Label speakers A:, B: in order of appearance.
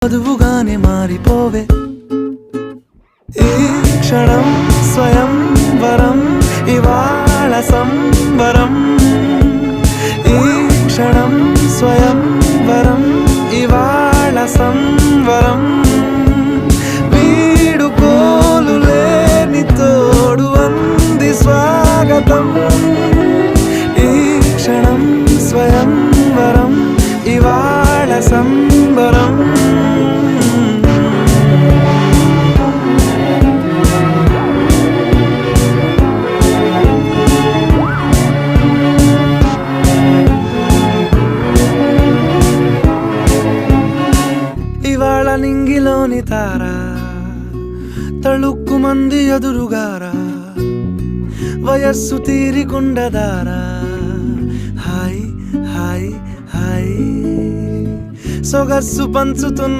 A: వధువుగానే మారిపోవే ఈ క్షణం స్వయం వరం ఇవాళ సంబరం ఈ క్షణం స్వయం వరం ఇవాళ సంవరం వీడుకోలు లేని తోడు అంది స్వాగతం ఈ క్షణం స్వయం వరం ఇవాళ సంబరం ఇవాళ నింగిలోని తారా తళుక్కు మంది ఎదురుగారా వయస్సు తీరికుండదారా హాయ్ హాయ్ హాయ్ సొగస్సు పంచుతున్న